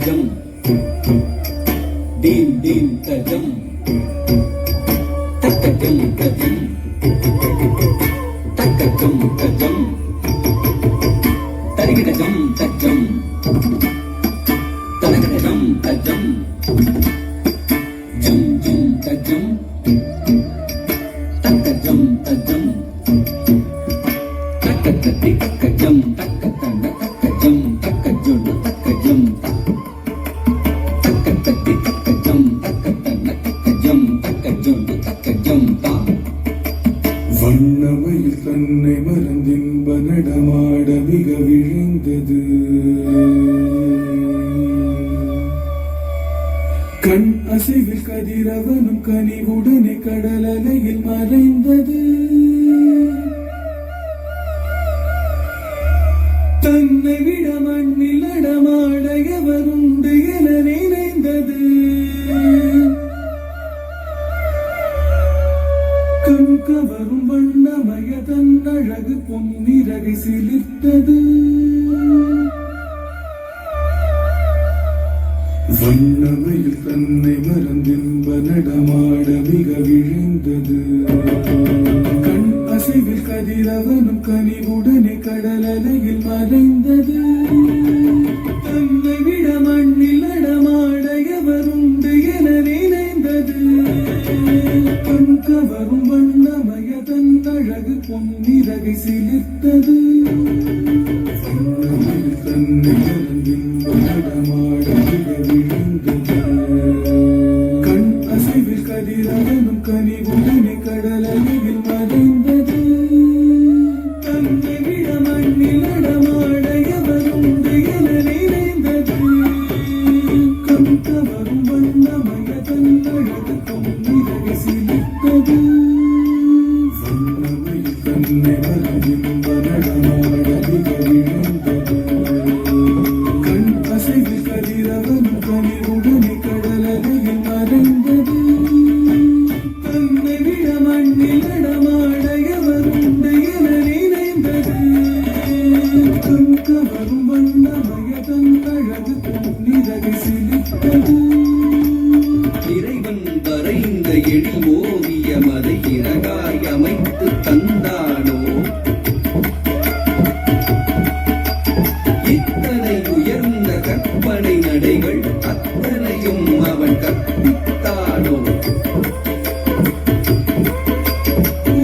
தக்கஜம் theme theme தஜம் தக்கஜம் தஜம் தக்கஜம் தஜம் தரிகிடஜம் தஜம் தரகிடஜம் தஜம் ஜம் ஜம் தஜம் தக்கஜம் தஜம் தக்கஜத்தி தக்கஜம் தக்கதண்ட தக்கஜம் தக்கஜொட தக்கஜம் தக்கஜத்தி தக்கஜம் தக்கதண்ட தக்கஜம் தக்கஜொட தக்கஜம் வண்ணமையில் தன்னை மறந்தின்ப நடமாட மிக விழுந்தது கண் அசைவில் கதிரவனும் கனிவுடனே கடலலையில் மறைந்தது தன்னை விட மண்ணில் நடமாட எவருண்டு என நினைந்தது கண் கவரும் வண்ணமய தன் அழகு பொன்னிறகை சிலிர்த்தது வண்ணமையில் தன்னை மறந்தின்ப நடமாட மிக விழுந்தது கண் அசைவில் கதிரவனும் கனிவுடனே கடலலையில் மறைந்தது தன்னை விட மண்ணில் நடமாட எவருண்டு என நினைந்தது கண் கவரும் வண்ணமய தன் அழகு பொன்னிறகை சிலிர்த்தது வண்ணமையில் தன்னை மறந்தின்ப நடமாட மிக விழுந்தது கண் அசைவில் கதிரவனும் கனிவுடனே கடலலையில் மறைந்தது தன்னை விட மண்ணில் நடமாட எவருண்டு என நினைந்தது கண் கவரும் வண்ணமய தன் அழகு பொன்னிறகை சிலிர்த்தது வண்ணமையில் தன்னை மறந்தின்ப நடமாட மிக விழுந்தது கண் அசைவில் கதிரவனும் கனிவுடனே கடலலையில் மறைந்தது தன்னை விட மண்ணில் நடமாட எவருண்டு என நினைந்தது கண் கவரும் வண்ணமய தன் அழகு பொன்னிறகை சிலிர்த்தது இறைவன் வரைந்த எழில் ஓவியம் அதை இறகாய் அமைத்து தந்தானோ இத்தனை உயர்ந்த கற்பனை நடைகள் அத்தனையும் அவன் கற்பித்தானோ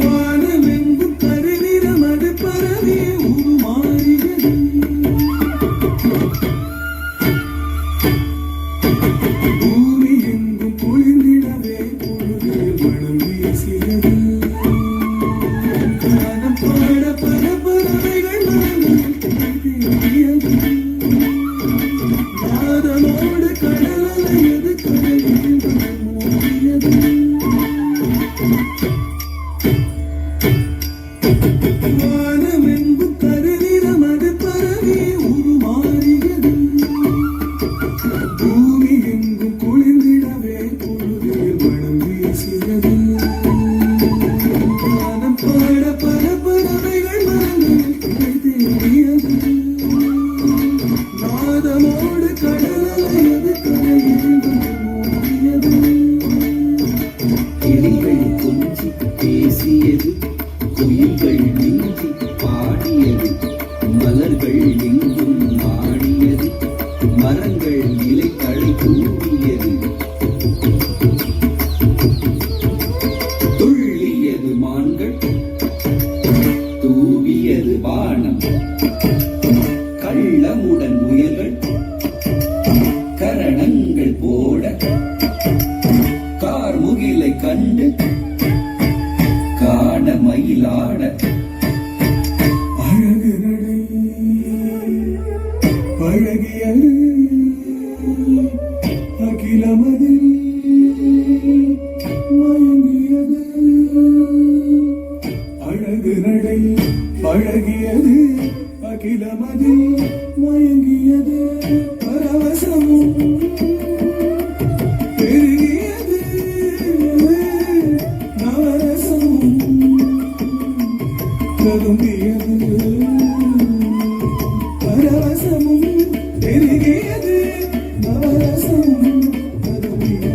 வானமெங்கும் கருநிறம் அது பரவி உருமாறியது பூமி எங்கும் குளிர்ந்திடவே பொழுது மனம் வீசியது கானம் பாட பல பறவைகள் மனதில் நாதமோடு கடலலையது கரையில் மூடியது வானமெங்கும் கருநிறம் அது பரவி உருமாறியது பூமி எங்கும் குளிர்ந்திடவே பொழுது மனம் வீசியது கானம் பாட பல பறவைகள் மனதில் தேடியது நாதமோடு கடலலையது கரையில் மூடியது கிளிகள் கொஞ்சி பேசியது குயில்கள் மிஞ்சி பாடியது மலர்கள் எங்கும் ஆடியது மரங்கள் இலைகளை தூவியது துள்ளியது மான்கள் தூவியது வானம் கள்ளமுடன் முயல்கள் கரணங்கள் போட கார்முகிலை கண்டு காண மயிலாட அழகு நடை பழகியது அகிலமதில் மயங்கியது அழகு நடை பழகியது அகிலமதில் மயங்கியது பரவசமும் பெருகியது நவரசமும் கரும்பியது பரவசமும் பெருகியது பரவசம் பரவியது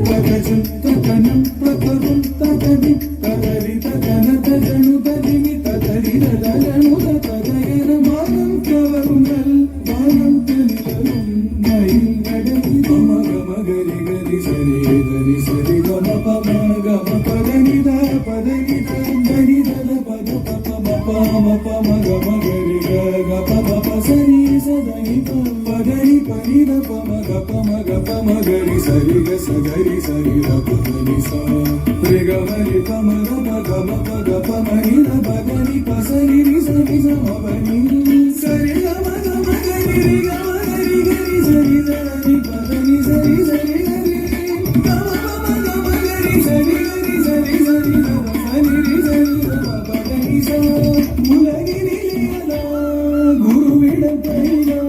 தகஜம் தகனம் தகரும் தகதி தகரி தகன தகனு தகிமி தகரி தகனு தகயன மானம் கவருங்கள் மானம் தெளிவரும் மயில் நடை மக மகரி கரி சரி கரி சரி கம பம கம பதனித பதனித தரிதல பத பப மப மப மக மகரி க ப பப சரி சதனி பதனி பனித பம க பம க பம கரி சரி க சகரி சரி ர பதனி சா ரி க மரி பம க ப க ம ப க ப மரி ர பதனி ப சரி ரி சரி ச ம பனி சரி க ம க ம கரி ரி க ம கரி கரி சரி சரி பதனி சரி சரி கரி க ம ப ம க ம கரி சரி கரி சரி சரி க ம சரி ரி சரி ர பதனி சா உலகினிலே குருவிடம் பயிலா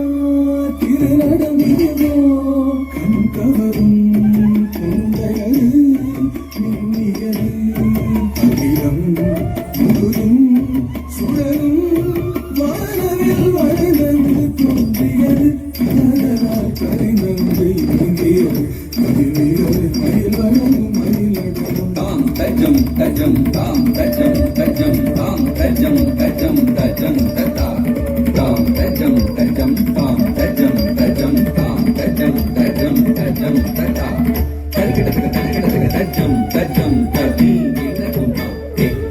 திருநடமியதோ கண் கவரும் குந்தையது மின்னியது அகிலம் முழுதும் சுடரும் வானவில் வளைந்தது தோன்றியது கடலால் கரைந்தது இங்கியது மயில் மயில் வளரும் மயிலடரும் தாம் தஜம் தஜம் தாம் தஜம் தஜம் தாம் தஜம் தஜம் தஜம் ததா தாம் தஜம் தஜம் தாம் தஜம் தஜம் தாம் தஜம் தஜம் தஜம் ததா தரிக்கிடத்துக்கு தரிக்கிடத்துக்கு தஜம் தஜம் ததி வீணகும்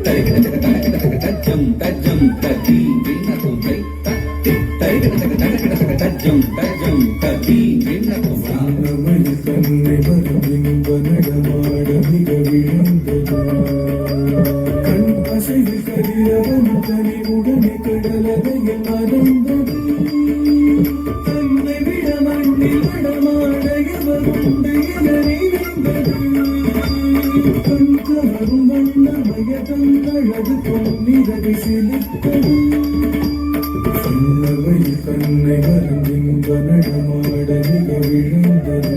தரிக்கிடத்துக்கு தரிக்கிடத்துக்கு தஜம் தஜம் ததி வீணகும் தரிக்கிடத்துக்கு தரிக்கிடத்துக்கு தஜம் தஜம் ததி வீணகும் வானமணி தன்னை வரவின்ப நடமாட மிக விழுந்தது கண் அசைவில் கதிரவன் தனி உடனே கடலதையில் மறைந்தது தன்னை விட மண்ணில் நடமாட எவருண்டு என நினைந்தது கண் கவரும் வண்ணமய தங்களது பொன்னிறகு சிலித்தது சொன்னவையில் தன்னை மறந்தின்ப நடமாட மிக விழுந்தது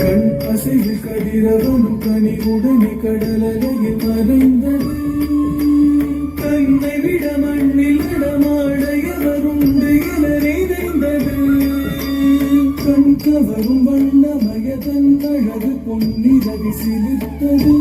கண் அசைவில் கதிரவனும் கனி உடனே கடலலையில் மறைந்தது தன்னை விட மண்ணில் நடமாட எவருண்டு என நினைந்தது கண் கவரும் வண்ணமய தங்களது பொன்னிறகு சிலித்தது